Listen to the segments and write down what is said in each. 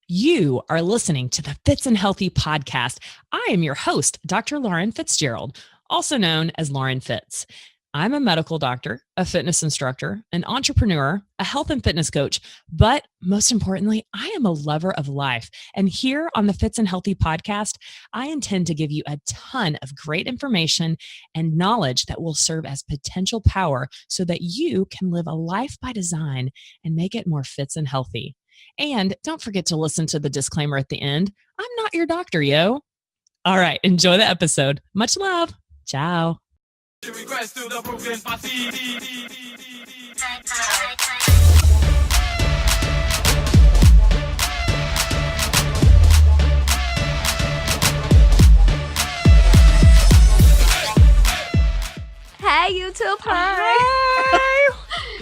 You are listening to the Fitz and Healthy podcast. I am your host, Dr. Lauren Fitzgerald, also known as Lauren Fitz. I'm a medical doctor, a fitness instructor, an entrepreneur, a health and fitness coach, but most importantly, I am a lover of life. And here on the Fitz and Healthy podcast, I intend to give you a ton of great information and knowledge that will serve as potential power so that you can live a life by design and make it more fits and healthy. And don't forget to listen to the disclaimer at the end. I'm not your doctor, yo. All right, enjoy the episode. Much love. Ciao. Hey, YouTube. Hi.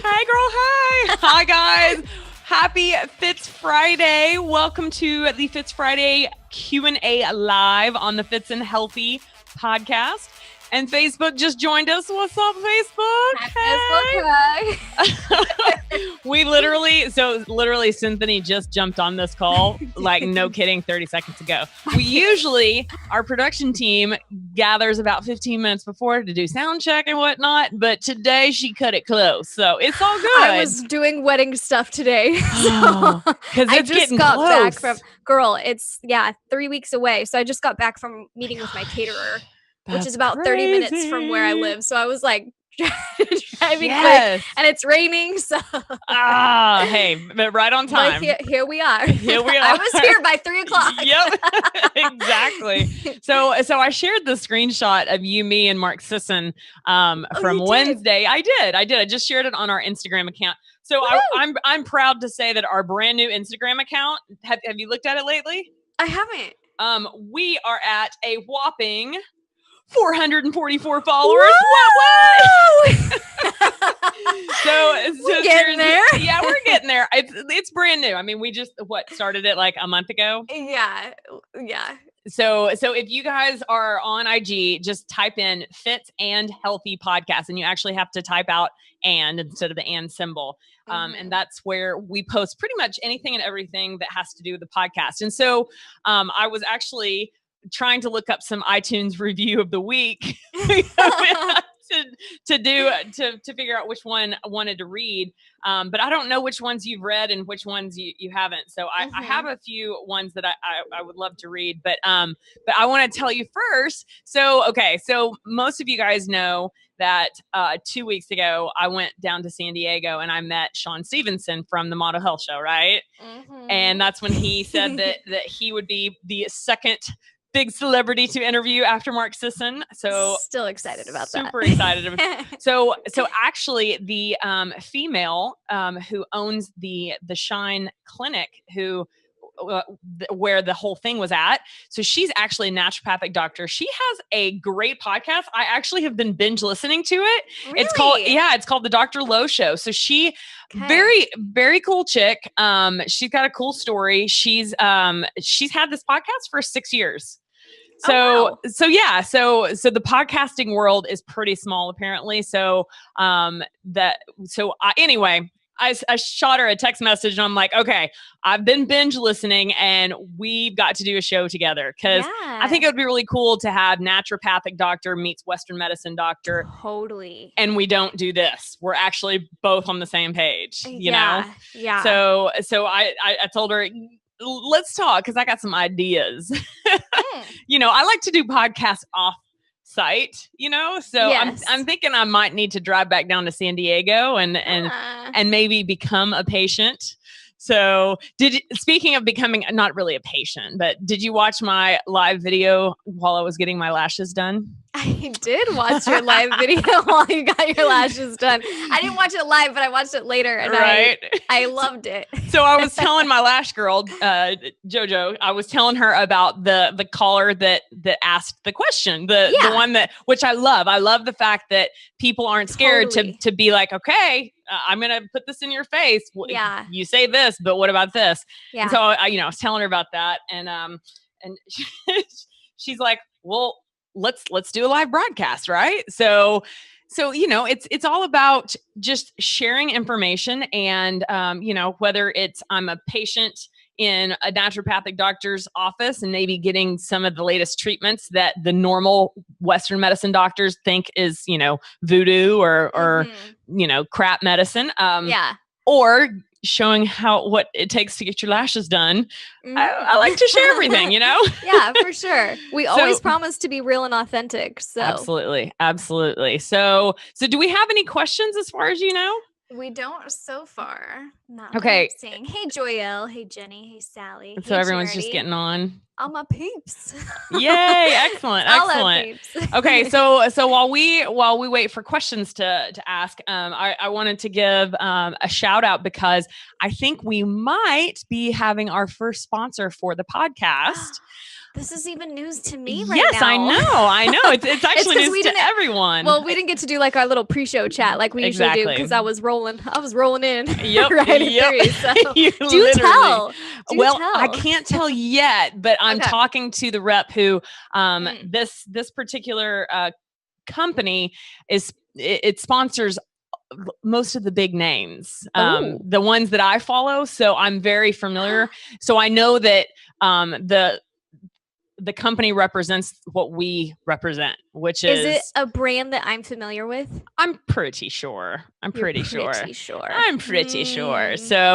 Hi, girl. Hi. Hi, guys. Happy FITz Friday. Welcome to the FITz Friday Q&A live on the Fitz and Healthy podcast. And Facebook just joined us. What's up, Facebook? Hi, Facebook. We literally, Cinthanie just jumped on this call, like no kidding, 30 seconds ago. We usually, our production team gathers about 15 minutes before to do sound check and whatnot, but today she cut it close. So it's all good. I was doing wedding stuff today. Because I just got back from, it's 3 weeks away. So I just got back from meeting with my caterer. Which is about 30 minutes from where I live. So I was like driving quick and it's raining. So hey, but right on time. But here we are. Here we are. I was here by 3:00. Yep, exactly. So I shared the screenshot of you, me, and Mark Sisson from Wednesday. I did. I just shared it on our Instagram account. So I'm proud to say that our brand new Instagram account. Have you looked at it lately? I haven't. We are at a whopping 444 followers. Whoa! so we're getting there. Yeah, we're getting there. It's brand new. I mean, we just started it like a month ago. Yeah. So if you guys are on IG, just type in Fitz and Healthy podcast, and you actually have to type out and instead of the and symbol. And that's where we post pretty much anything and everything that has to do with the podcast. And so I was actually trying to look up some iTunes review of the week to figure out which one I wanted to read. But I don't know which ones you've read and which ones you haven't. So I have a few ones that I would love to read, but I want to tell you first. So most of you guys know that 2 weeks ago, I went down to San Diego and I met Sean Stephenson from the Model Health Show, right? And that's when he said that he would be the second big celebrity to interview after Mark Sisson. So still excited about that. Super excited. So actually the female who owns the Shine Clinic, where the whole thing was at. So she's actually a naturopathic doctor. She has a great podcast. I actually have been binge listening to it. Really? It's called the Dr. Lowe Show. So she very, very cool chick. She's got a cool story. She's had this podcast for 6 years. So the podcasting world is pretty small apparently. I shot her a text message and I'm like, okay, I've been binge listening and we've got to do a show together because I think it would be really cool to have naturopathic doctor meets Western medicine doctor. Totally. And we don't do this. We're actually both on the same page, you know? Yeah. So I told her, let's talk because I got some ideas. I like to do podcasts off site, so I'm thinking I might need to drive back down to San Diego and maybe become a patient. So speaking of becoming not really a patient, but did you watch my live video while I was getting my lashes done? I did watch your live video while you got your lashes done. I didn't watch it live, but I watched it later and I loved it. So I was telling my lash girl, Jojo, I was telling her about the caller that asked the question, the one which I love. I love the fact that people aren't scared to be like, okay, I'm going to put this in your face. Yeah. You say this, but what about this? Yeah. And so I was telling her about that. And she's like, well, let's do a live broadcast. Right. So, it's all about just sharing information and, whether it's I'm a patient in a naturopathic doctor's office and maybe getting some of the latest treatments that the normal Western medicine doctors think is, voodoo or crap medicine. Or showing what it takes to get your lashes done. I like to share everything, Yeah, for sure. We always promise to be real and authentic. So absolutely. So do we have any questions as far as you know? We don't so far. Not okay. Saying, hey, Joyelle. Hey, Jenny. Hey, Sally. So everyone's just getting on. All my peeps. Yay. Excellent. Excellent. Okay. So while we wait for questions to ask, I wanted to give a shout out because I think we might be having our first sponsor for the podcast. This is even news to me right now. Yes, I know. It's actually news to everyone. Well, we didn't get to do like our little pre-show chat like we usually do because I was rolling in. Yep. Right at 3. So do tell. I can't tell yet, but I'm talking to the rep who this particular company it sponsors most of the big names, the ones that I follow. So I'm very familiar. So I know that the company represents what we represent, which is it a brand that I'm familiar with? I'm pretty sure. I'm pretty sure. So,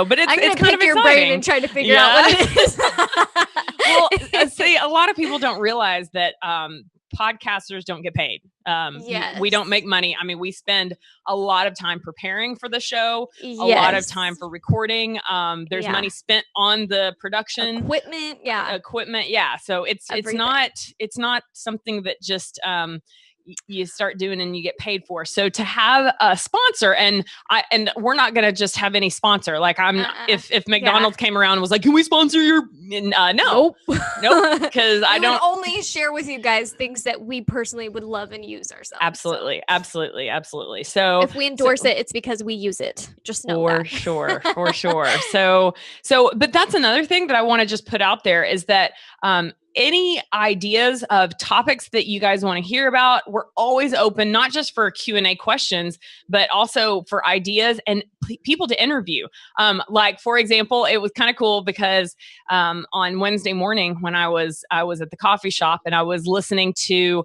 but I'm it's kind of your brain and try to figure out what it is. Well, see, a lot of people don't realize that podcasters don't get paid. We don't make money. I mean, we spend a lot of time preparing for the show, a lot of time for recording. There's money spent on the production equipment. Yeah. So it's not something that just, you start doing and you get paid for. So to have a sponsor and we're not going to just have any sponsor. Like if McDonald's came around and was like, can we sponsor your, no, nope. Cause I don't only share with you guys things that we personally would love and use ourselves. Absolutely. So if we endorse it, it's because we use it. Just know for sure. So, but that's another thing that I want to just put out there is that, any ideas of topics that you guys want to hear about, we're always open, not just for Q&A questions, but also for ideas and people to interview. Like, for example, it was kind of cool because on Wednesday morning when I was at the coffee shop and I was listening to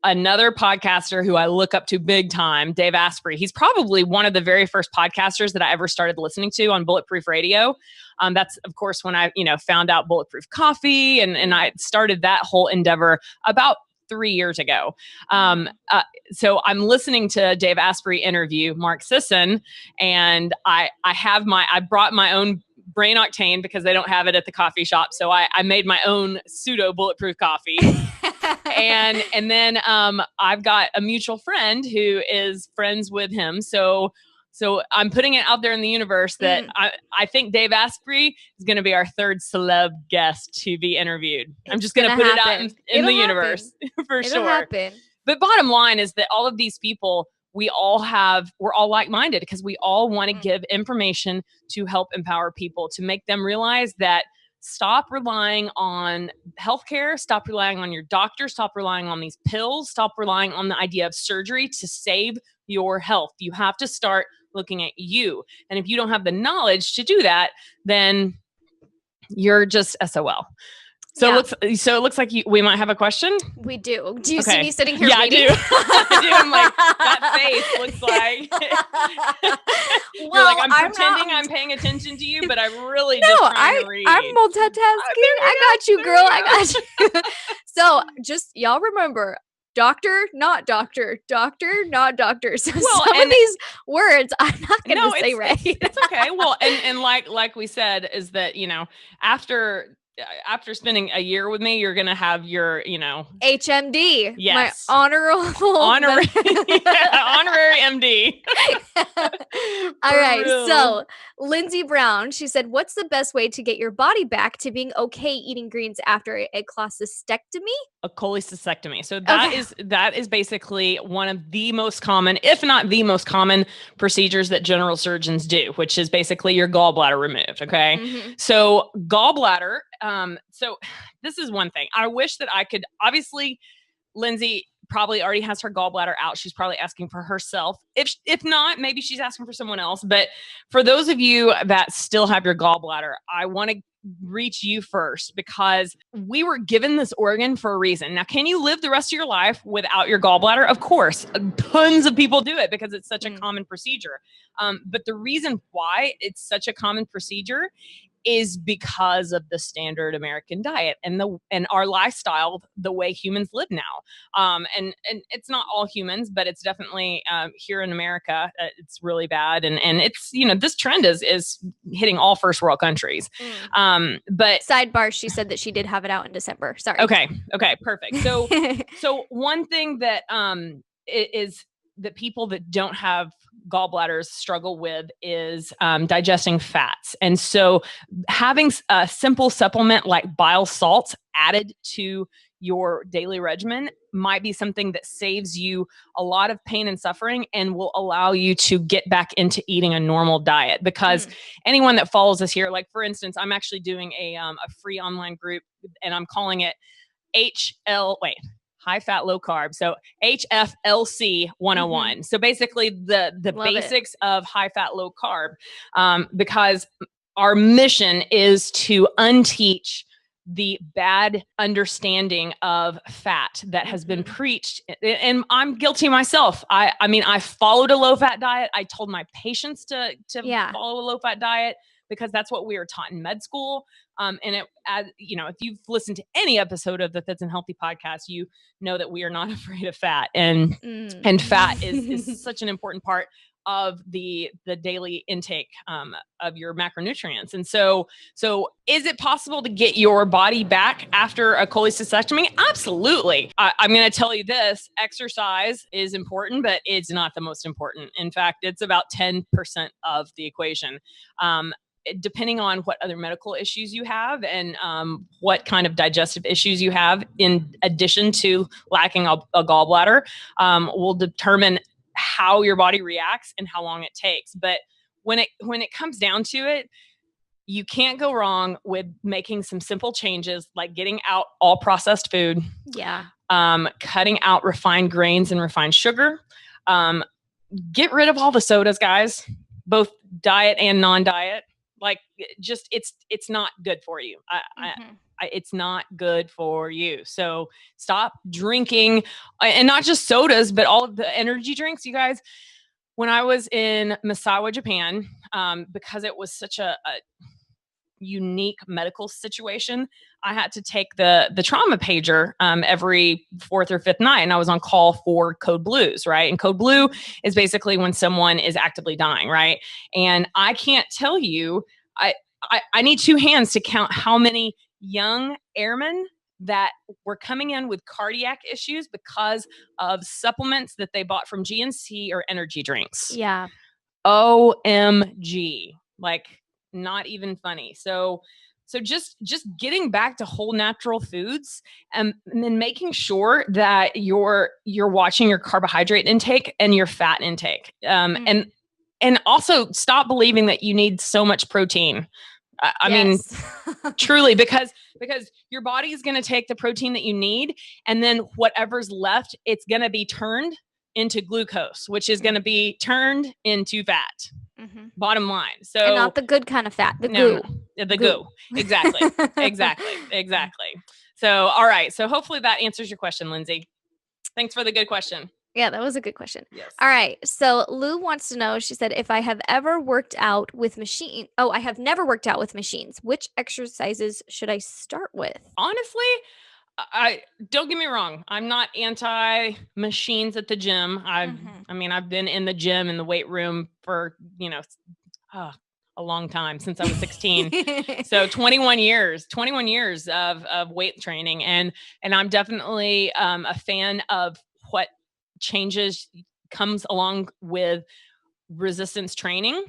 another podcaster who I look up to big time, Dave Asprey. He's probably one of the very first podcasters that I ever started listening to on Bulletproof Radio. That's of course when I, found out Bulletproof Coffee and I started that whole endeavor about 3 years ago. So I'm listening to Dave Asprey interview Mark Sisson, and I brought my own Brain Octane because they don't have it at the coffee shop. So I made my own pseudo bulletproof coffee. and then I've got a mutual friend who is friends with him. So I'm putting it out there in the universe that I think Dave Asprey is going to be our third celeb guest to be interviewed. I'm just going to put it out in the universe for sure. It'll happen. But bottom line is that all of these people, we're all like-minded because we all want to give information to help empower people, to make them realize that stop relying on healthcare, stop relying on your doctor, stop relying on these pills, stop relying on the idea of surgery to save your health. You have to start looking at you. And if you don't have the knowledge to do that, then you're just SOL. So it looks like we might have a question. We do. Do you see me sitting here I reading? do. I do. I'm like, that face looks like. You're like, I'm pretending I'm paying attention to you, but I'm really just trying to read. I'm multitasking. I got you, girl. I got you. So just y'all remember, doctor, not doctor, doctor, not doctor. So some of these words I'm not going to say right. It's okay. Well, and like we said, is that, after spending a year with me, you're going to have your, HMD. Yes. My honorary MD. All right. So Lindsay Brown, she said, what's the best way to get your body back to being okay eating greens after a cholecystectomy? A cholecystectomy. So that is basically one of the most common, if not the most common procedures that general surgeons do, which is basically your gallbladder removed. Okay. Mm-hmm. So gallbladder. So this is one thing. I wish that I could, obviously, Lindsay, probably already has her gallbladder out. She's probably asking for herself. If not, maybe she's asking for someone else. But for those of you that still have your gallbladder, I want to reach you first, because we were given this organ for a reason. Now, can you live the rest of your life without your gallbladder? Of course. Tons of people do it because it's such a common procedure. But the reason why it's such a common procedure is because of the standard American diet and our lifestyle, the way humans live now. And it's not all humans, but it's definitely here in America, it's really bad. And it's, this trend is hitting all first world countries. But sidebar, she said that she did have it out in December. Sorry. Okay, perfect. So one thing that is that people that don't have gallbladders struggle with is digesting fats. And so having a simple supplement like bile salts added to your daily regimen might be something that saves you a lot of pain and suffering and will allow you to get back into eating a normal diet. Because anyone that follows us here, like for instance, I'm actually doing a free online group, and I'm calling it high fat, low carb. So HFLC 101. So basically the basics of high fat, low carb, because our mission is to unteach the bad understanding of fat that has been preached. And I'm guilty myself. I mean, I followed a low fat diet. I told my patients to follow a low fat diet, because that's what we were taught in med school. And if you've listened to any episode of the Fitz and Healthy podcast, you know that we are not afraid of fat, and fat is such an important part of the daily intake of your macronutrients. And so is it possible to get your body back after a cholecystectomy? Absolutely. I'm going to tell you this: exercise is important, but it's not the most important. In fact, it's about 10% of the equation. Depending on what other medical issues you have and what kind of digestive issues you have, in addition to lacking a gallbladder, will determine how your body reacts and how long it takes. But when it comes down to it, you can't go wrong with making some simple changes, like getting out all processed food. Yeah. Cutting out refined grains and refined sugar. Get rid of all the sodas, guys, both diet and non-diet. Like, just, it's not good for you. It's not good for you. So stop drinking, and not just sodas, but all of the energy drinks, you guys. When I was in Misawa, Japan, because it was such a unique medical situation, I had to take the trauma pager every 4th or 5th night, and I was on call for code blues, right? And code blue is basically when someone is actively dying, right? And I can't tell you, I need 2 hands to count how many young airmen that were coming in with cardiac issues because of supplements that they bought from GNC or energy drinks. Yeah. OMG. Like, not even funny. So just getting back to whole natural foods, and then making sure that you're watching your carbohydrate intake and your fat intake. And also stop believing that you need so much protein. I mean, truly, because your body is going to take the protein that you need, and then whatever's left, it's going to be turned into glucose, which is going to be turned into fat. Bottom line. So, and not the good kind of fat, the goo. The goo. Exactly. Exactly. So, all right. So hopefully that answers your question, Lindsay. Thanks for the good question. Yeah, that was a good question. Yes. All right. So Lou wants to know, she said, if I have ever worked out with machine. Oh, I have never worked out with machines. Which exercises should I start with? Honestly, I don't get me wrong. I'm not anti machines at the gym. I mean, I've been in the gym in the weight room for, a long time, since I was 16. So 21 years of weight training. And I'm definitely a fan of what changes comes along with resistance training.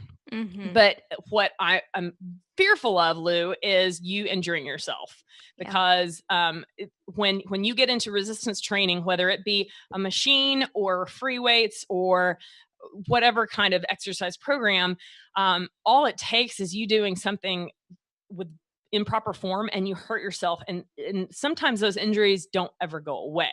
But what I am fearful of, Lou, is you injuring yourself, because when you get into resistance training, whether it be a machine or free weights or whatever kind of exercise program, all it takes is you doing something with improper form and you hurt yourself. And sometimes those injuries don't ever go away.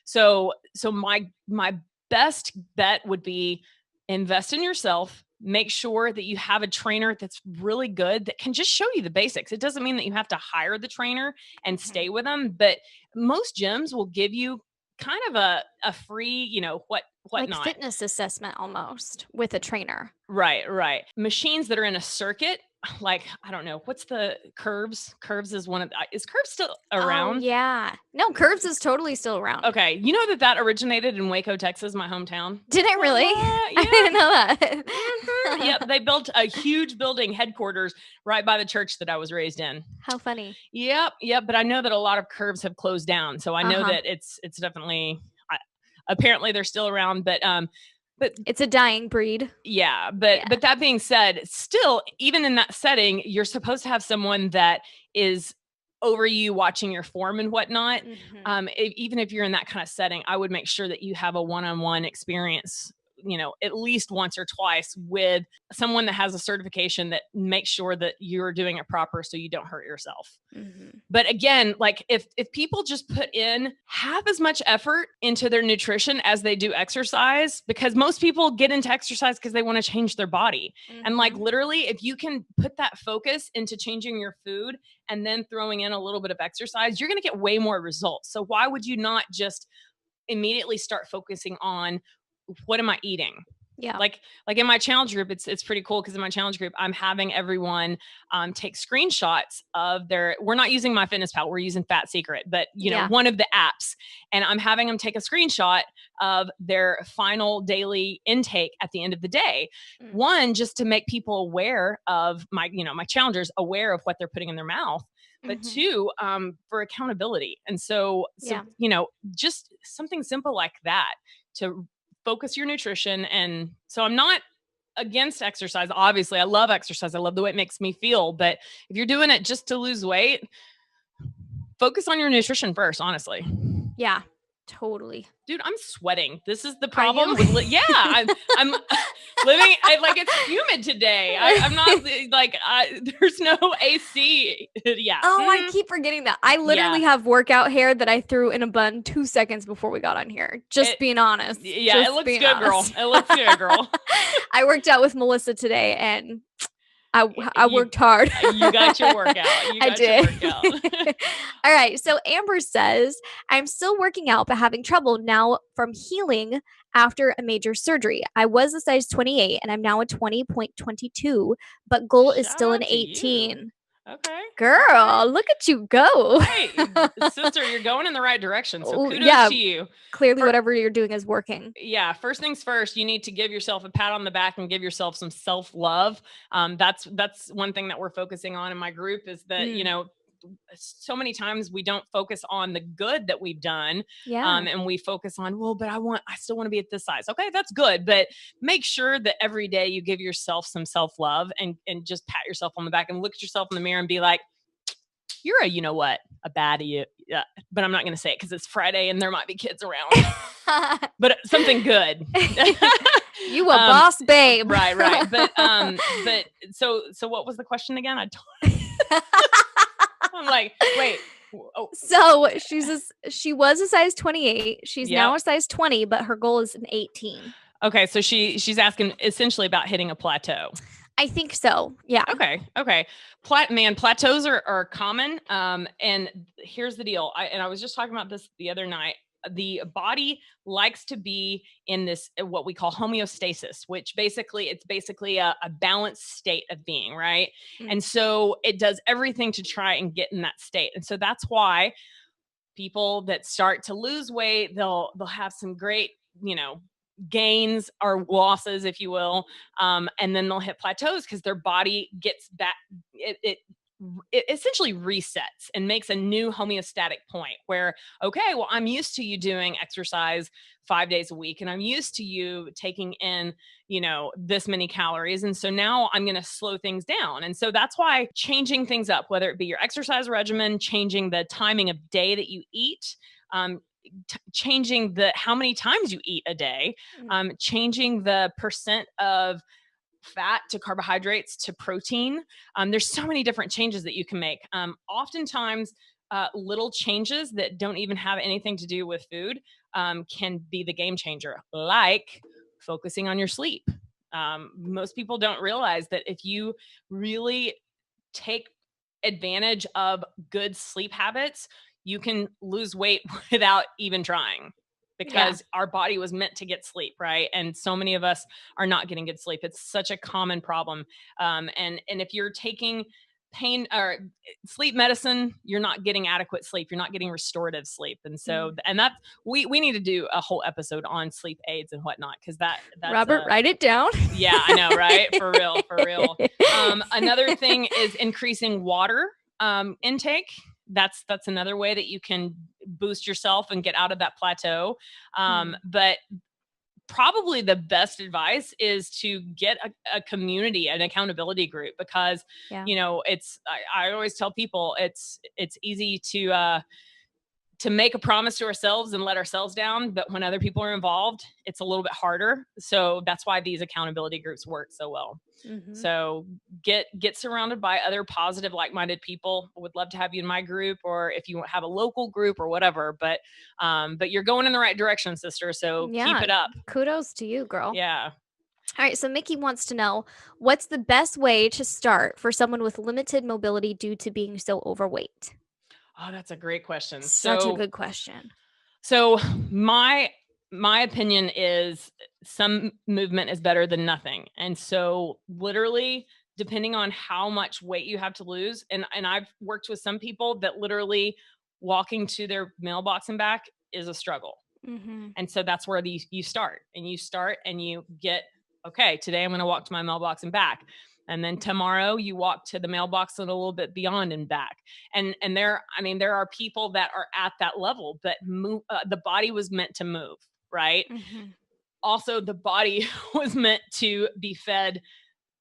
So my best bet would be invest in yourself. Make sure that you have a trainer that's really good that can just show you the basics. It doesn't mean that you have to hire the trainer and stay with them, but most gyms will give you kind of a free, like whatnot. fitness assessment almost with a trainer. Right. Machines that are in a circuit, like, I don't know, what's the Curves? Curves is is Curves still around? Oh, yeah. No, Curves is totally still around. Okay. You know that originated in Waco, Texas, my hometown? Did it really? Yeah. I didn't know that. Mhm. Yep. They built a huge building headquarters right by the church that I was raised in. How funny. Yep. But I know that a lot of Curves have closed down. So I know that it's definitely, apparently they're still around, but it's a dying breed. Yeah. But that being said, still, even in that setting, you're supposed to have someone that is over you watching your form and whatnot. Even if you're in that kind of setting, I would make sure that you have a one-on-one experience, at least once or twice with someone that has a certification that makes sure that you're doing it proper so you don't hurt yourself. But again, like if people just put in half as much effort into their nutrition as they do exercise, because most people get into exercise because they want to change their body. And like literally, if you can put that focus into changing your food and then throwing in a little bit of exercise, you're going to get way more results. So why would you not just immediately start focusing on what am I eating? Yeah. Like in my challenge group, it's pretty cool because in my challenge group, I'm having everyone take screenshots of we're not using MyFitnessPal, we're using Fat Secret, but one of the apps, and I'm having them take a screenshot of their final daily intake at the end of the day. One, just to make people aware of my challengers aware of what they're putting in their mouth. But two, for accountability. And so, just something simple like that to focus your nutrition. And so I'm not against exercise. Obviously, I love exercise. I love the way it makes me feel. But if you're doing it just to lose weight, focus on your nutrition first, honestly. Yeah, totally. Dude, I'm sweating. This is the problem. I'm living like it's humid today. I'm not like there's no AC. Yeah. Oh, I keep forgetting that. I literally have workout hair that I threw in a bun 2 seconds before we got on here. Being honest. Yeah, it looks good, girl. It looks good, girl. I worked out with Melissa today, and I worked hard. You got your workout. I did. All right. So Amber says, I'm still working out, but having trouble now from healing after a major surgery. I was a size 28 and I'm now a 20.22, but goal is still an 18. Okay. Girl, look at you go. Hey, sister, you're going in the right direction. So kudos to you. Clearly, whatever you're doing is working. Yeah. First things first, you need to give yourself a pat on the back and give yourself some self-love. That's one thing that we're focusing on in my group is that, so many times we don't focus on the good that we've done. And we focus on, but I still want to be at this size. Okay, that's good. But make sure that every day you give yourself some self-love and just pat yourself on the back and look at yourself in the mirror and be like, you're a baddie. Yeah. But I'm not going to say it because it's Friday and there might be kids around, but something good. You a boss babe. Right. But so what was the question again? I'm like, wait. Oh. So she was a size 28. She's now a size 20, but her goal is an 18. Okay. So she's asking essentially about hitting a plateau. I think so. Yeah. Okay. Plateaus are common. And here's the deal. I was just talking about this the other night. The body likes to be in this, what we call homeostasis, which it's basically a balanced state of being, right? And so it does everything to try and get in that state. And so that's why people that start to lose weight, they'll have some great, gains or losses, if you will. And then they'll hit plateaus because their body gets back. It essentially resets and makes a new homeostatic point where, okay, well, I'm used to you doing exercise 5 days a week and I'm used to you taking in, this many calories. And so now I'm going to slow things down. And so that's why changing things up, whether it be your exercise regimen, changing the timing of day that you eat, changing how many times you eat a day, changing the percent of fat to carbohydrates to protein. There's so many different changes that you can make. Oftentimes, little changes that don't even have anything to do with food can be the game changer, like focusing on your sleep. Most people don't realize that if you really take advantage of good sleep habits, you can lose weight without even trying, because our body was meant to get sleep, right? And so many of us are not getting good sleep. It's such a common problem. And if you're taking pain or sleep medicine, you're not getting adequate sleep. You're not getting restorative sleep. And so, and that we need to do a whole episode on sleep aids and whatnot, because that's Robert, write it down. Yeah, I know, right? For real. Another thing is increasing water intake. That's another way that you can boost yourself and get out of that plateau. But probably the best advice is to get a community, an accountability group, because you know, I always tell people it's easy to make a promise to ourselves and let ourselves down, but when other people are involved, it's a little bit harder. So that's why these accountability groups work so well. So get surrounded by other positive, like-minded people. I would love to have you in my group, or if you have a local group or whatever, but you're going in the right direction, sister. So keep it up. Kudos to you, girl. Yeah. All right. So Mickey wants to know, what's the best way to start for someone with limited mobility due to being so overweight? Oh, that's a great question. Such a good question. So my opinion is some movement is better than nothing. And so literally, depending on how much weight you have to lose, and I've worked with some people that literally walking to their mailbox and back is a struggle. And so that's where you start and you get, okay, today I'm going to walk to my mailbox and back. And then tomorrow you walk to the mailbox and a little bit beyond and back. And there are people that are at that level, but the body was meant to move, right? Also, the body was meant to be fed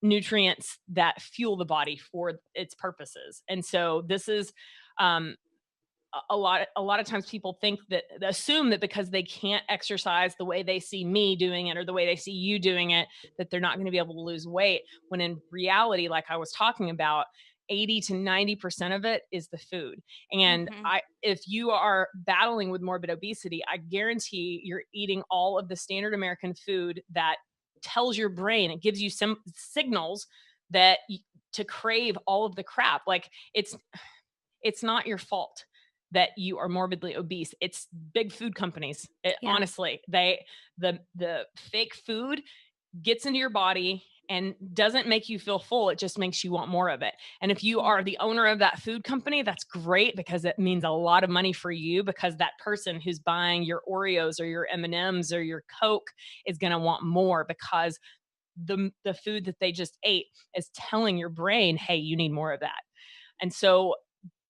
nutrients that fuel the body for its purposes. And so this is, a lot of times people assume that because they can't exercise the way they see me doing it or the way they see you doing it, that they're not going to be able to lose weight. When in reality, like I was talking about, 80 to 90% of it is the food. And if you are battling with morbid obesity, I guarantee you're eating all of the standard American food that tells your brain, it gives you some signals that to crave all of the crap. Like it's not your fault that you are morbidly obese. It's big food companies. Honestly, the fake food gets into your body and doesn't make you feel full. It just makes you want more of it. And if you are the owner of that food company, that's great, because it means a lot of money for you, because that person who's buying your Oreos or your M&Ms or your Coke is going to want more, because the food that they just ate is telling your brain, hey, you need more of that. And so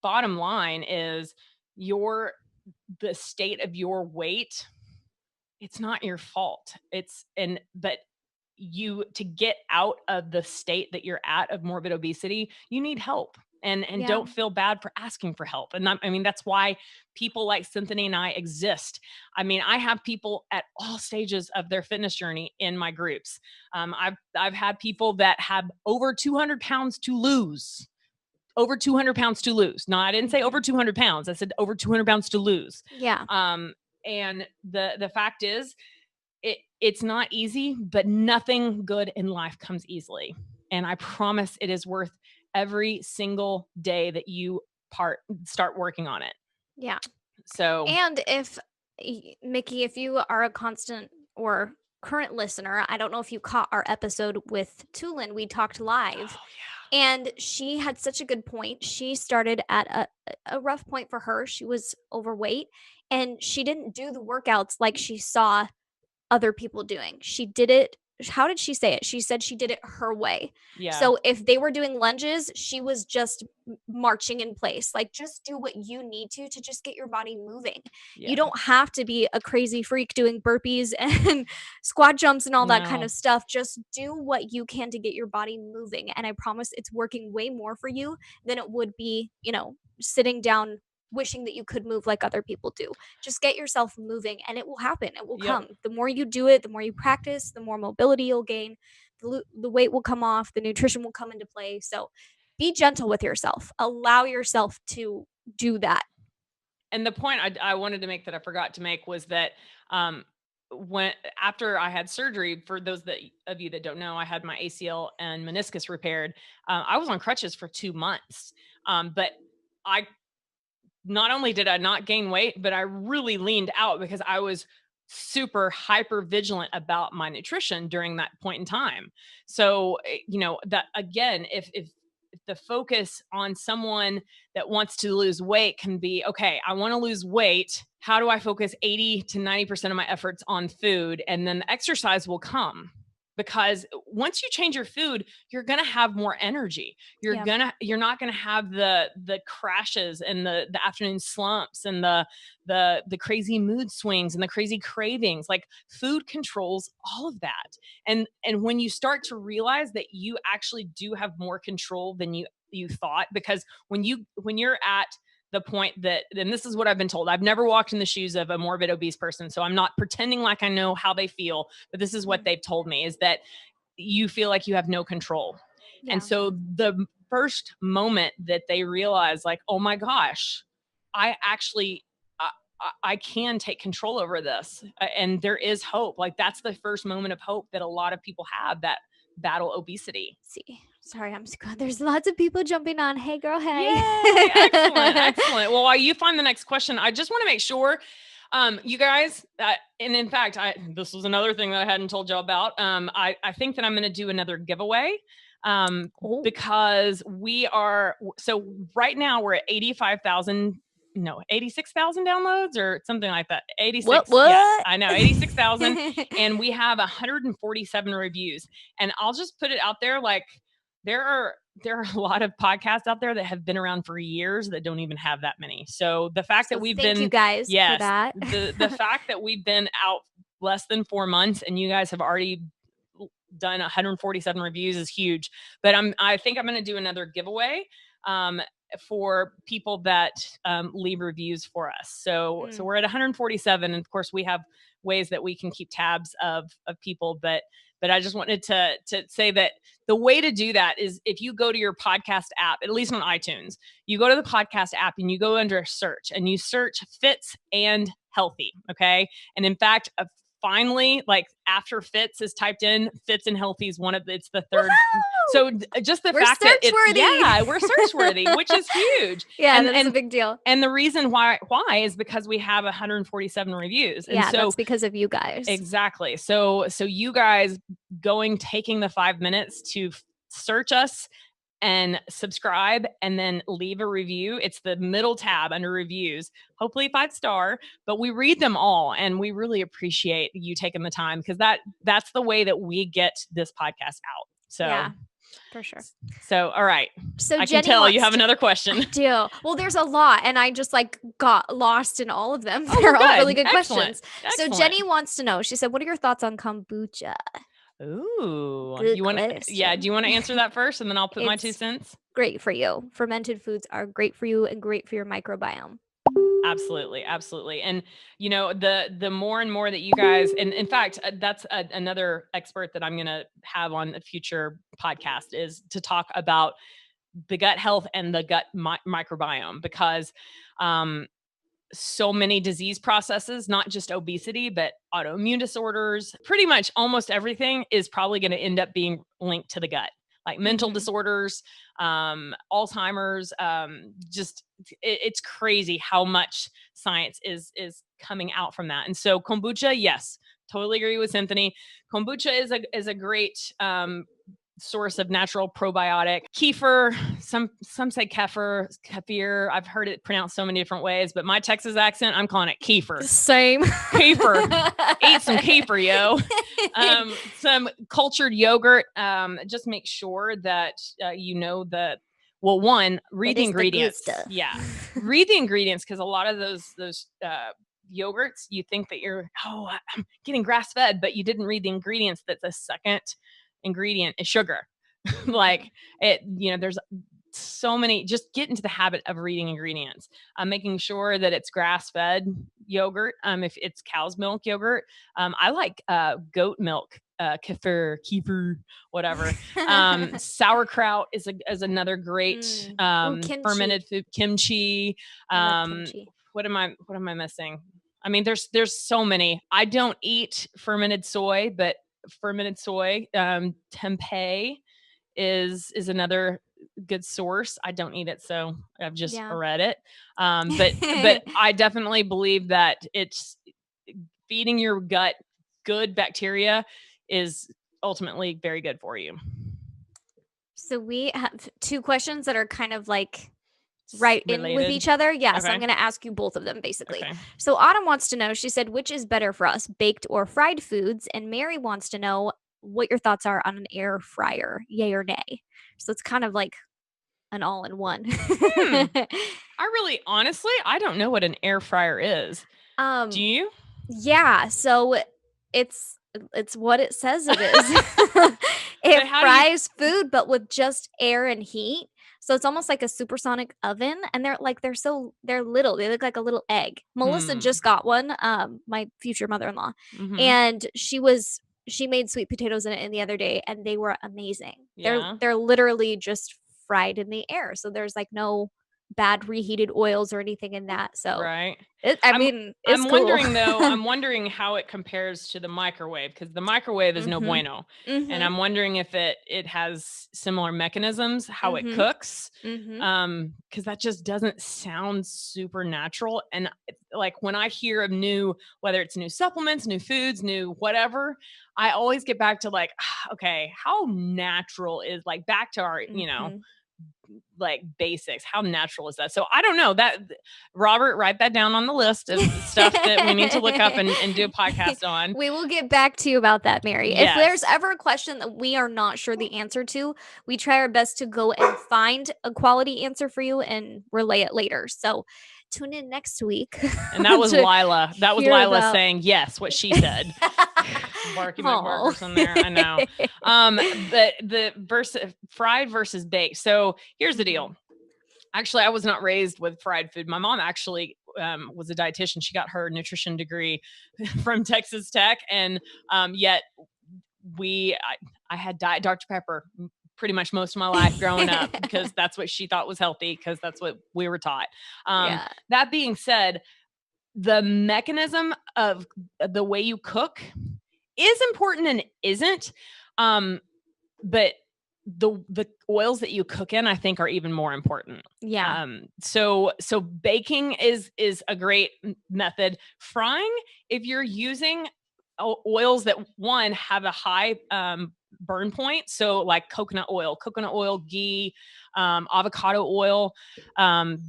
bottom line is the state of your weight, it's not your fault. But you, to get out of the state that you're at of morbid obesity, you need help. And don't feel bad for asking for help. And that's why people like Cinthanie and I exist. I have people at all stages of their fitness journey in my groups. I've had people that have over 200 pounds to lose. Over 200 pounds to lose. No, I didn't say over 200 pounds. I said over 200 pounds to lose. Yeah. And the fact is, it's not easy, but nothing good in life comes easily. And I promise it is worth every single day that you start working on it. Yeah. So, and Mickey, if you are a constant or current listener, I don't know if you caught our episode with Tulin. We talked live. Oh, yeah. And she had such a good point. She started at a rough point for her. She was overweight, and she didn't do the workouts like she saw other people doing. She did it. How did she say it? She said she did it her way. Yeah. So if they were doing lunges, she was just marching in place. Like, just do what you need to just get your body moving. Yeah. You don't have to be a crazy freak doing burpees and squat jumps and all that kind of stuff. Just do what you can to get your body moving. And I promise it's working way more for you than it would be, sitting down wishing that you could move like other people do. Just get yourself moving and it will happen. It will come. The more you do it, the more you practice, the more mobility you'll gain. The weight will come off, the nutrition will come into play. So be gentle with yourself. Allow yourself to do that. And the point I wanted to make that I forgot to make was that after I had surgery, for those of you that don't know, I had my ACL and meniscus repaired. I was on crutches for 2 months, but not only did I not gain weight, but I really leaned out because I was super hyper vigilant about my nutrition during that point in time. So, that again, if the focus on someone that wants to lose weight can be, okay, I want to lose weight. How do I focus 80 to 90% of my efforts on food? And then the exercise will come. Because once you change your food, you're going to have more energy. You're not going to have the crashes and the afternoon slumps and the crazy mood swings and the crazy cravings. Like, food controls all of that. And when you start to realize that you actually do have more control than you thought, because when you're at the point that, and this is what I've been told, I've never walked in the shoes of a morbid obese person, so I'm not pretending like I know how they feel, but this is what they've told me, is that you feel like you have no control. Yeah. And so the first moment that they realize, like, oh my gosh, I actually, I can take control over this, and there is hope. Like, that's the first moment of hope that a lot of people have that battle obesity. Sorry, I'm scared. There's lots of people jumping on. Hey, girl. Hey. Yay, excellent. Well, while you find the next question, I just want to make sure, you guys, and in fact, this was another thing that I hadn't told y'all about. I think that I'm going to do another giveaway, because so right now we're at 86,000 downloads or something like that. 86. What? Yeah, I know, 86,000. And we have 147 reviews. And I'll just put it out there. Like, there are a lot of podcasts out there that have been around for years that don't even have that many. So the fact that we've been, thank you guys for that. the fact that we've been out less than 4 months and you guys have already done 147 reviews is huge. But I think I'm going to do another giveaway for people that leave reviews for us. So we're at 147, and of course we have ways that we can keep tabs of people, but I just wanted to say that the way to do that is if you go to your podcast app, at least on iTunes, you go to the podcast app and you go under search and you search Fitz and Healthy. Okay. And in fact, finally, like, after Fitz is typed in, Fitz and Healthy is it's the third. So just the fact that we're search-worthy, which is huge. Yeah, that's a big deal. And the reason why is because we have 147 reviews. And so that's because of you guys. Exactly. So you guys taking the 5 minutes to search us and subscribe and then leave a review. It's the middle tab under reviews, hopefully 5-star, but we read them all. And we really appreciate you taking the time, because that's the way that we get this podcast out. So yeah, for sure. So, all right. So I Jenny can tell you have another question. I do. Well, there's a lot, and I just got lost in all of them. They're all really good questions. Excellent. So Jenny wants to know, she said, what are your thoughts on kombucha? Ooh, good do you want to answer that first, and then I'll put my 2 cents? Great for you. Fermented foods are great for you and great for your microbiome. Absolutely. Absolutely. And, the more and more that you guys, and in fact, that's another expert that I'm going to have on a future podcast, is to talk about the gut health and the gut microbiome, because, so many disease processes, not just obesity, but autoimmune disorders, pretty much almost everything is probably going to end up being linked to the gut, like mental disorders, Alzheimer's, it's crazy how much science is coming out from that. And so kombucha, yes, totally agree with Cinthanie. Kombucha is a great, source of natural probiotic. Kefir, some say kefir. I've heard it pronounced so many different ways, but my Texas accent, I'm calling it kefir. Same. Kefir. Eat some kefir, yo. Some cultured yogurt. Just make sure that read the ingredients. Yeah. Read the ingredients, because a lot of those yogurts, you think that I'm getting grass fed, but you didn't read the ingredients. That's a second ingredient is sugar. Like it, there's so many. Just get into the habit of reading ingredients, making sure that it's grass-fed yogurt. If it's cow's milk yogurt, I like goat milk, kefir, whatever. Sauerkraut is another great fermented food. Kimchi. Kimchi. what am I missing? I mean, there's so many. I don't eat fermented soy, but fermented soy, tempeh is another good source. I don't eat it, so I've just read it. But I definitely believe that it's feeding your gut good bacteria is ultimately very good for you. So we have 2 questions that are kind of like right related. In with each other. Yeah. Okay. So I'm going to ask you both of them basically. Okay. So Autumn wants to know, she said, which is better for us, baked or fried foods? And Mary wants to know what your thoughts are on an air fryer, yay or nay. So it's kind of like an all-in-one. Honestly, I don't know what an air fryer is. Do you? Yeah. So it's what it says it is. It fries food, but with just air and heat. So it's almost like a supersonic oven, and they're little. They look like a little egg. Melissa just got one, my future mother-in-law, and she made sweet potatoes in it the other day, and they were amazing. Yeah. They're literally just fried in the air, so there's like no bad reheated oils or anything in that. So right. I'm cool. Wondering though, I'm wondering how it compares to the microwave, because the microwave is no bueno. And I'm wondering if it has similar mechanisms, how it cooks. Because that just doesn't sound super natural. And like when I hear of whether it's new supplements, new foods, new whatever, I always get back to like, okay, how natural is like back to our, like basics. How natural is that? So I don't know that. Robert, write that down on the list of stuff that we need to look up and do a podcast on. We will get back to you about that, Mary. Yes. If there's ever a question that we are not sure the answer to, we try our best to go and find a quality answer for you and relay it later. So tune in next week. And that was Lila. That was Lila saying yes, what she said. Barking my barkers in there. I know. The fried versus baked. So here's the deal. Actually, I was not raised with fried food. My mom actually was a dietitian. She got her nutrition degree from Texas Tech. And yet I had Diet Dr. Pepper pretty much most of my life growing up because that's what she thought was healthy, because that's what we were taught. That being said, the mechanism of the way you cook is important and isn't. But the oils that you cook in, I think, are even more important. Yeah. So baking is a great method. Frying, if you're using oils that have a high burn point, so like coconut oil, ghee, avocado oil,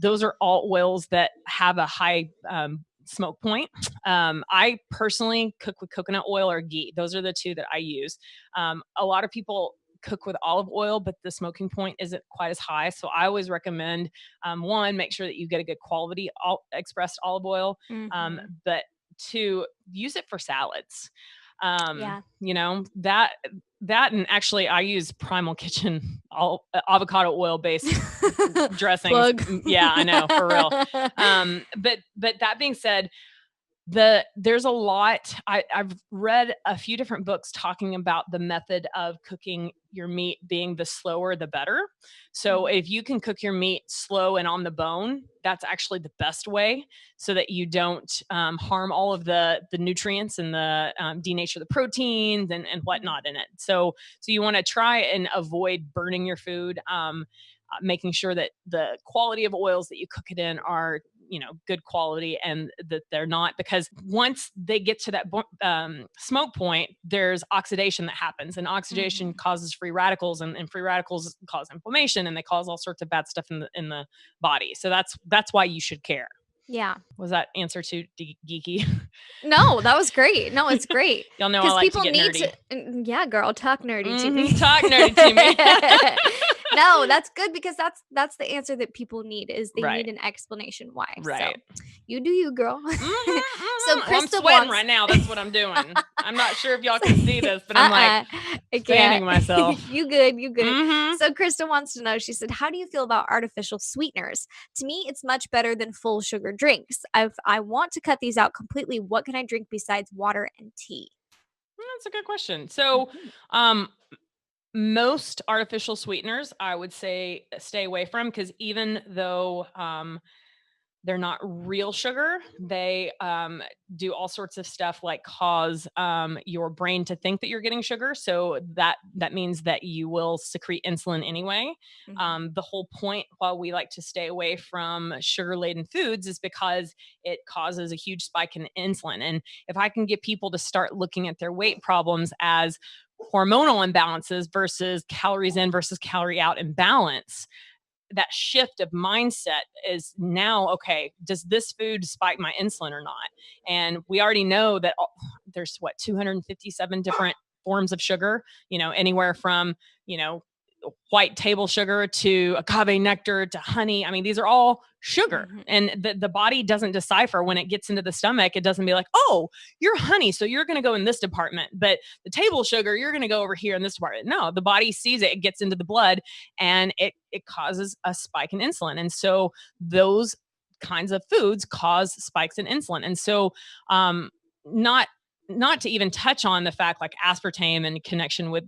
those are all oils that have a high smoke point. I personally cook with coconut oil or ghee. Those are the two that I use. A lot of people cook with olive oil, but the smoking point isn't quite as high. So I always recommend, one, make sure that you get a good quality expressed olive oil. But two, use it for salads. That, and actually I use Primal Kitchen avocado oil based dressings. Plug. Yeah, I know, for real. But that being said, there's a lot. I've read a few different books talking about the method of cooking your meat being the slower, the better. So if you can cook your meat slow and on the bone, that's actually the best way, so that you don't harm all of the nutrients and the denature the proteins and whatnot in it. So you want to try and avoid burning your food, making sure that the quality of oils that you cook it in are good quality, and that they're not, because once they get to that smoke point, there's oxidation that happens, and oxidation causes free radicals, and free radicals cause inflammation, and they cause all sorts of bad stuff in the body. So that's why you should care. Yeah. Was that answer too geeky? No, that was great. No, it's great. Y'all know I like to get nerdy. Yeah, girl, talk nerdy to me. Talk nerdy to me. No, that's good, because that's the answer that people need, is they need an explanation why. Right. So you do you, girl. So Krista, I'm sweating right now. That's what I'm doing. I'm not sure if y'all can see this, but I'm like fanning myself. You good. So Krista wants to know, she said, how do you feel about artificial sweeteners? To me, it's much better than full sugar drinks. I want to cut these out completely. What can I drink besides water and tea? That's a good question. So, most artificial sweeteners, I would say stay away from, because even though They're not real sugar. They do all sorts of stuff like cause your brain to think that you're getting sugar. So that means that you will secrete insulin anyway. The whole point why we like to stay away from sugar-laden foods is because it causes a huge spike in insulin. And if I can get people to start looking at their weight problems as hormonal imbalances versus calories in versus calorie out imbalance, that shift of mindset is now, okay, does this food spike my insulin or not? And we already know that there's 257 different forms of sugar, anywhere from, white table sugar to agave nectar to honey. I mean, these are all sugar, and the body doesn't decipher when it gets into the stomach. It doesn't be like, oh, you're honey, so you're going to go in this department, but the table sugar, you're going to go over here in this department. No, the body sees it, it gets into the blood, and it causes a spike in insulin. And so those kinds of foods cause spikes in insulin. And so not to even touch on the fact like aspartame in connection with,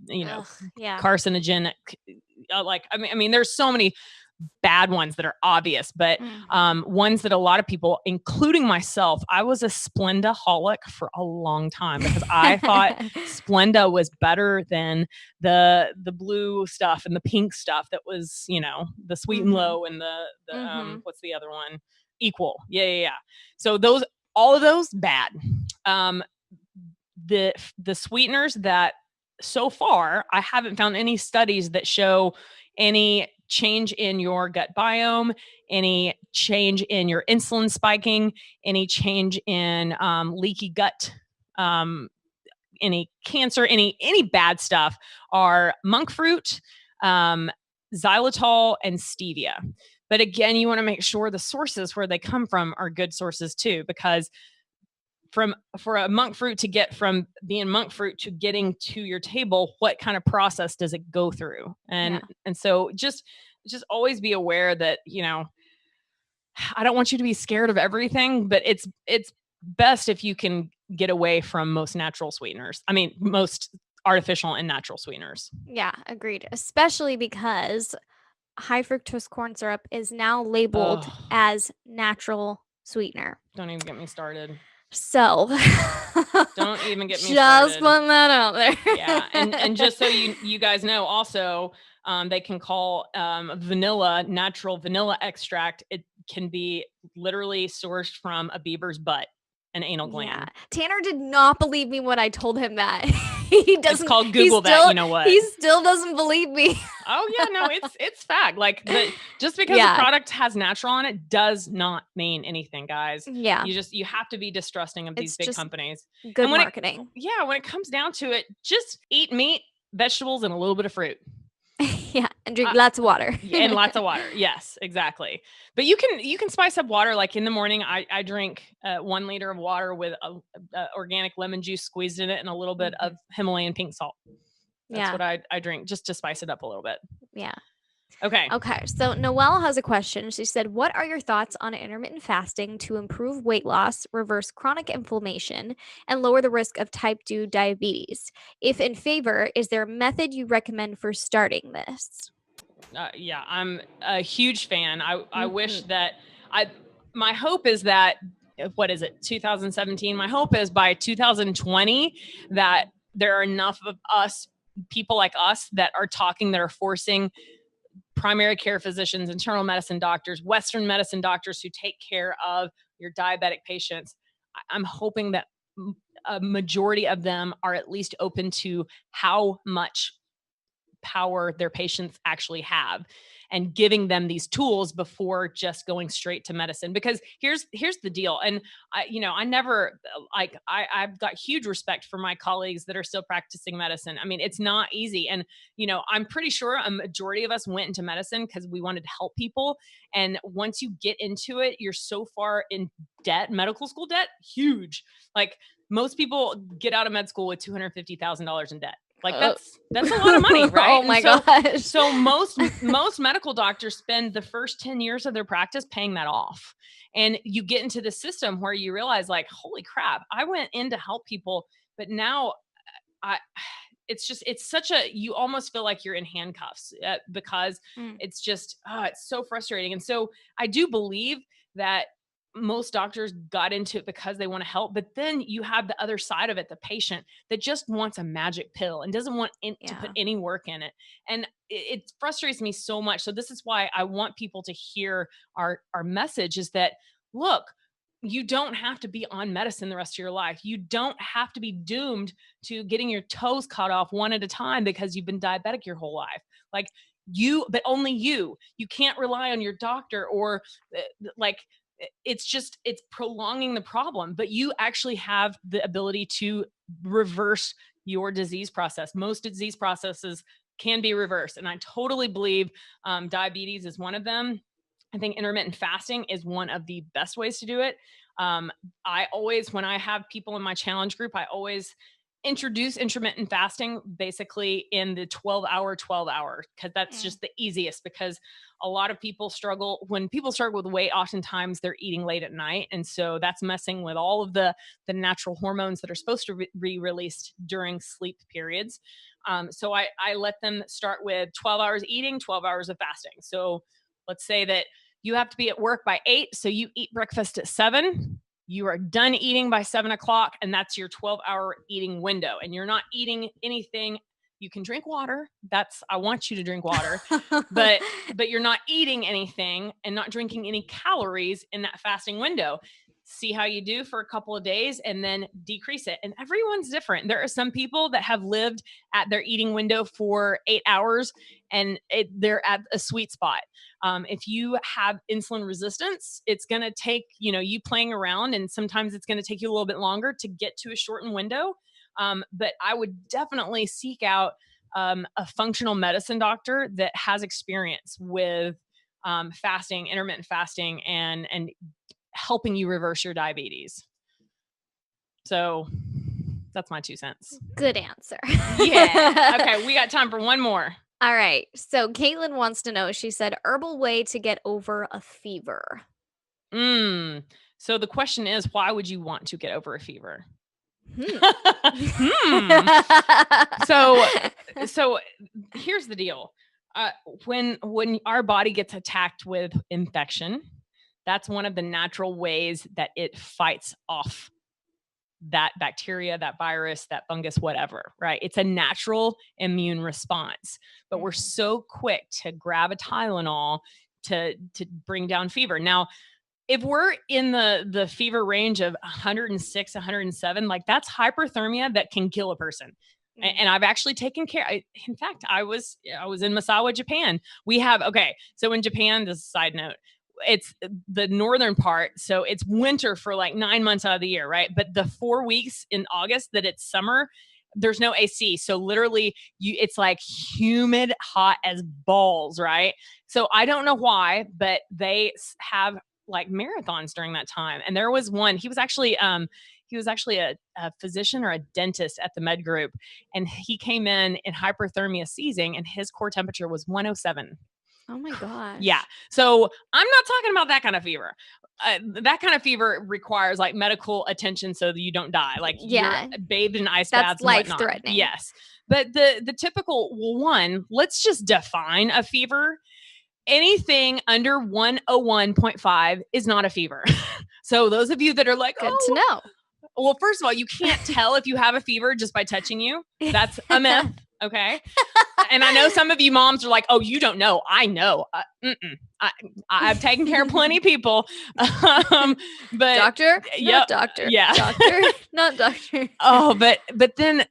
carcinogenic, I mean, there's so many bad ones that are obvious, but ones that a lot of people, including myself, I was a Splenda-holic for a long time because I thought Splenda was better than the blue stuff and the pink stuff that was, the Sweet and Low and the what's the other one? Equal. Yeah. So all of those bad. The sweeteners that so far, I haven't found any studies that show any change in your gut biome, any change in your insulin spiking, any change in leaky gut, any cancer, any bad stuff are monk fruit, xylitol, and stevia. But again, you want to make sure the sources where they come from are good sources too, because for a monk fruit to get from being monk fruit to getting to your table, what kind of process does it go through? And so just always be aware that, I don't want you to be scared of everything, but it's best if you can get away from most natural sweeteners. I mean, most artificial and natural sweeteners. Yeah, agreed. Especially because high fructose corn syrup is now labeled as natural sweetener. Don't even get me started. So don't even get me just started. putting that out there. Yeah. And just so you guys know also, they can call natural vanilla extract. It can be literally sourced from a beaver's butt, an anal gland. Yeah. Tanner did not believe me when I told him that. He doesn't. It's called Google that. You know what? He still doesn't believe me. Oh yeah, no, it's fact. Like, just because the product has natural on it does not mean anything, guys. Yeah. You have to be distrusting of these big companies. Good marketing. When it comes down to it, just eat meat, vegetables, and a little bit of fruit. Yeah, and drink lots of water. And lots of water. Yes, exactly. But you can spice up water. Like in the morning, I drink 1 liter of water with organic lemon juice squeezed in it and a little bit of Himalayan pink salt. That's what I drink just to spice it up a little bit. Yeah. Okay. So Noelle has a question. She said, what are your thoughts on intermittent fasting to improve weight loss, reverse chronic inflammation, and lower the risk of type 2 diabetes? If in favor, is there a method you recommend for starting this? Yeah, I'm a huge fan. I wish that my hope is that, what is it, 2017? My hope is by 2020 that there are enough of us, people like us, that are forcing primary care physicians, internal medicine doctors, Western medicine doctors who take care of your diabetic patients. I'm hoping that a majority of them are at least open to how much power their patients actually have and giving them these tools before just going straight to medicine. Because here's the deal. And I've got huge respect for my colleagues that are still practicing medicine. I mean, it's not easy. And, I'm pretty sure a majority of us went into medicine because we wanted to help people. And once you get into it, you're so far in debt, medical school debt, huge. Like most people get out of med school with $250,000 in debt. Like that's a lot of money, right? Oh my gosh. So most medical doctors spend the first 10 years of their practice paying that off. And you get into the system where you realize like, holy crap, I went in to help people, but now you almost feel like you're in handcuffs because it's just, it's so frustrating. And so I do believe that most doctors got into it because they want to help, but then you have the other side of it, the patient that just wants a magic pill and doesn't want to put any work in it. And it frustrates me so much. So this is why I want people to hear our message is that, look, you don't have to be on medicine the rest of your life. You don't have to be doomed to getting your toes cut off one at a time because you've been diabetic your whole life. Like but only you can't rely on your doctor or like, it's prolonging the problem, but you actually have the ability to reverse your disease process. Most disease processes can be reversed. And I totally believe diabetes is one of them. I think intermittent fasting is one of the best ways to do it. I always, when I have people in my challenge group, I always introduce intermittent fasting basically in the 12-hour, because that's just the easiest, because a lot of people struggle. When people struggle with weight, oftentimes they're eating late at night. And so that's messing with all of the natural hormones that are supposed to be released during sleep periods. So I let them start with 12 hours eating, 12 hours of fasting. So let's say that you have to be at work by 8. So you eat breakfast at 7. You are done eating by 7 o'clock, and that's your 12-hour eating window. And you're not eating anything. You can drink water. I want you to drink water, but you're not eating anything and not drinking any calories in that fasting window. See how you do for a couple of days and then decrease it. And everyone's different. There are some people that have lived at their eating window for 8 hours and they're at a sweet spot. If you have insulin resistance, it's going to take, you playing around, and sometimes it's going to take you a little bit longer to get to a shortened window. But I would definitely seek out a functional medicine doctor that has experience with fasting, intermittent fasting, and helping you reverse your diabetes. So that's my 2 cents. Good answer. Yeah. Okay. We got time for one more. All right. So Caitlin wants to know, she said, herbal way to get over a fever. So the question is, why would you want to get over a fever? So here's the deal. When our body gets attacked with infection, that's one of the natural ways that it fights off that bacteria, that virus, that fungus, whatever, right? It's a natural immune response, but we're so quick to grab a Tylenol to bring down fever. Now, if we're in the fever range of 106, 107, like that's hyperthermia that can kill a person. And I've actually taken care. In fact, I was in Misawa, Japan. So in Japan, this is a side note, it's the northern part. So it's winter for like 9 months out of the year, right? But the 4 weeks in August that it's summer, there's no AC. So literally it's like humid, hot as balls, right? So I don't know why, but they have like marathons during that time. And there was one, he was actually a physician or a dentist at the med group. And he came in hyperthermia seizing, and his core temperature was 107. Oh my gosh. Yeah. So I'm not talking about that kind of fever. That kind of fever requires like medical attention so that you don't die. Like you're bathed in ice baths. That's life-threatening. Yes. But the typical one, let's just define a fever. Anything under 101.5 is not a fever. So those of you that are like, good to know. Well, first of all, you can't tell if you have a fever just by touching you. That's a myth. Okay. And I know some of you moms are like, oh, you don't know. I know. I've taken care of plenty of people. But doctor, not doctor. Yeah. Doctor, not doctor. Oh, but then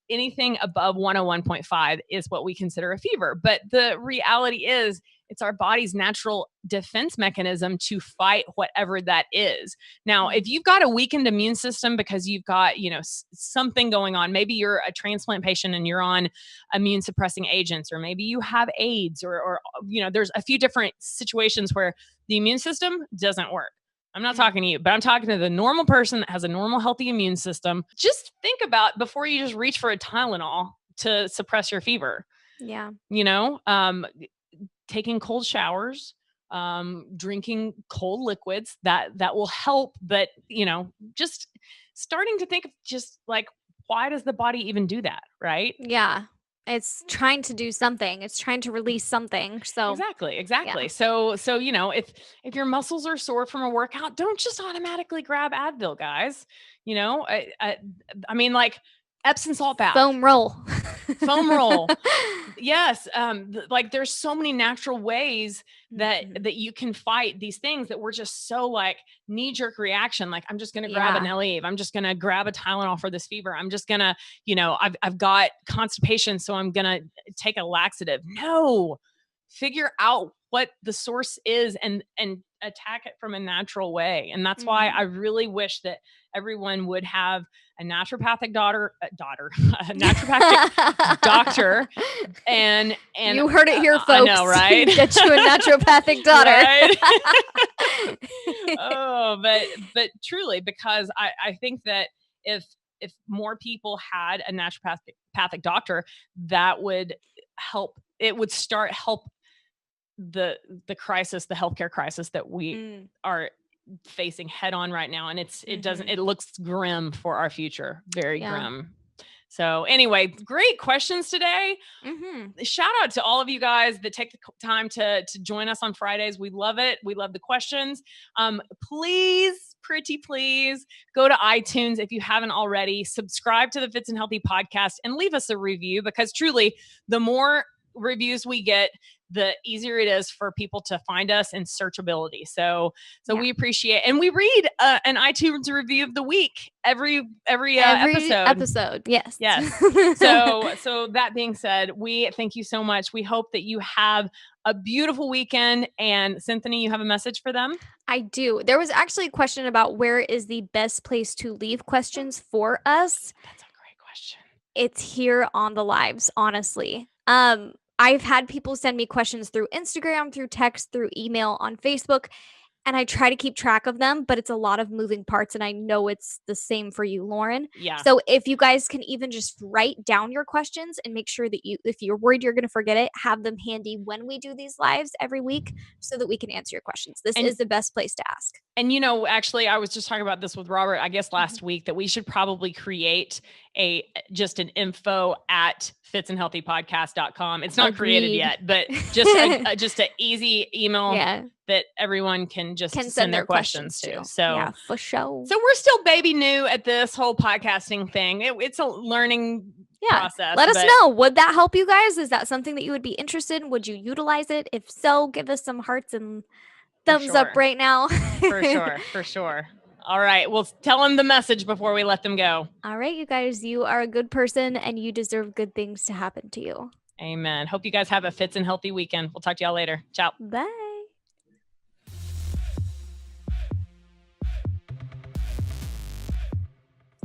anything above 101.5 is what we consider a fever. But the reality is it's our body's natural defense mechanism to fight whatever that is. Now, if you've got a weakened immune system because you've got, something going on, maybe you're a transplant patient and you're on immune suppressing agents, or maybe you have AIDS or there's a few different situations where the immune system doesn't work. I'm not talking to you, but I'm talking to the normal person that has a normal, healthy immune system. Just think about before you just reach for a Tylenol to suppress your fever. Yeah. Taking cold showers, drinking cold liquids, that will help. But, just starting to think of just like, why does the body even do that? Right. Yeah. It's trying to do something. It's trying to release something. So Exactly. yeah. So, if your muscles are sore from a workout, don't just automatically grab Advil, guys. I mean, like Epsom salt bath, Foam roll. foam roll. Yes. Like there's so many natural ways that you can fight these things that we're just so like knee-jerk reaction. Like, I'm just going to grab an Aleve. I'm just going to grab a Tylenol for this fever. I'm just going to, I've got constipation, so I'm going to take a laxative. No, figure out what the source is and attack it from a natural way. And that's why I really wish that everyone would have a naturopathic a naturopathic doctor. And you heard it here, folks. I know, right? Get you a naturopathic daughter. Right? Oh, but truly, because I think that if more people had a naturopathic doctor, that would help. It would help the crisis, the healthcare crisis that we are facing head on right now. And it looks grim for our future. Very grim. So anyway, great questions today. Shout out to all of you guys that take the time to join us on Fridays. We love it. We love the questions. Please, pretty please, go to iTunes if you haven't already. Subscribe to the Fitz and Healthy podcast and leave us a review, because truly, the more reviews we get, the easier it is for people to find us in searchability. So we appreciate, and we read an iTunes review of the week every episode. Yes. So that being said, we thank you so much. We hope that you have a beautiful weekend. And Cinthanie, you have a message for them? I do. There was actually a question about where is the best place to leave questions for us. That's a great question. It's here on the lives, honestly. I've had people send me questions through Instagram, through text, through email, on Facebook, and I try to keep track of them, but it's a lot of moving parts, and I know it's the same for you, Lauren. Yeah. So if you guys can even just write down your questions and make sure that if you're worried you're going to forget it, have them handy when we do these lives every week so that we can answer your questions. This is the best place to ask. And, actually, I was just talking about this with Robert, I guess last week, that we should probably create just an info at fitsandhealthypodcast.com. It's not created yet, but just an easy email that everyone can send their questions to. So yeah, for sure. So we're still baby new at this whole podcasting thing. It's a learning process. Let us know. Would that help you guys? Is that something that you would be interested in? Would you utilize it? If so, give us some hearts and thumbs up right now. For sure. All right. Well, tell them the message before we let them go. All right, you guys, you are a good person and you deserve good things to happen to you. Amen. Hope you guys have a Fitz and Healthy weekend. We'll talk to y'all later. Ciao. Bye.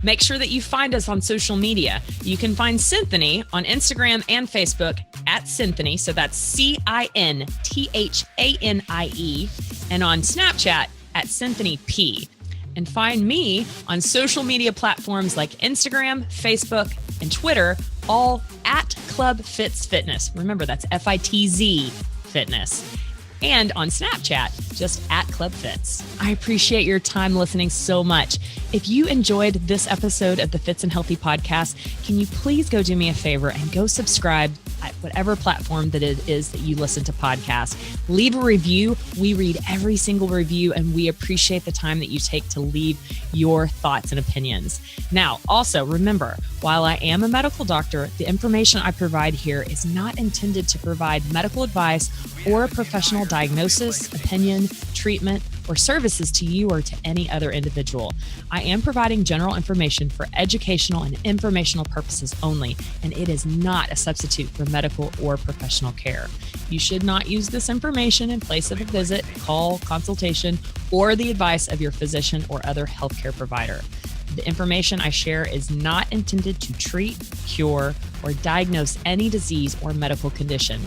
Make sure that you find us on social media. You can find Cinthanie on Instagram and Facebook at Cinthanie. So that's CINTHANIE, and on Snapchat at Cinthanie P. And find me on social media platforms like Instagram, Facebook, and Twitter, all at Club Fitz Fitness. Remember, that's FITZ Fitness. And on Snapchat, just at Club Fitz. I appreciate your time listening so much. If you enjoyed this episode of the Fitz and Healthy podcast, can you please go do me a favor and go subscribe at whatever platform that it is that you listen to podcasts. Leave a review. We read every single review, and we appreciate the time that you take to leave your thoughts and opinions. Now, also remember, while I am a medical doctor, the information I provide here is not intended to provide medical advice or a professional diagnosis, opinion, treatment, or services to you or to any other individual. I am providing general information for educational and informational purposes only, and it is not a substitute for medical or professional care. You should not use this information in place of a visit, call, consultation, or the advice of your physician or other healthcare provider. The information I share is not intended to treat, cure, or diagnose any disease or medical condition.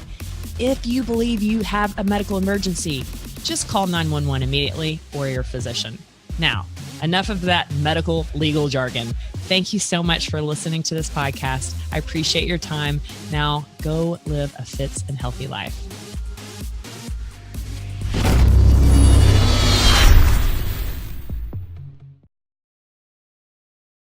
If you believe you have a medical emergency, just call 911 immediately or your physician. Now, enough of that medical legal jargon. Thank you so much for listening to this podcast. I appreciate your time. Now, go live a Fitz and Healthy life.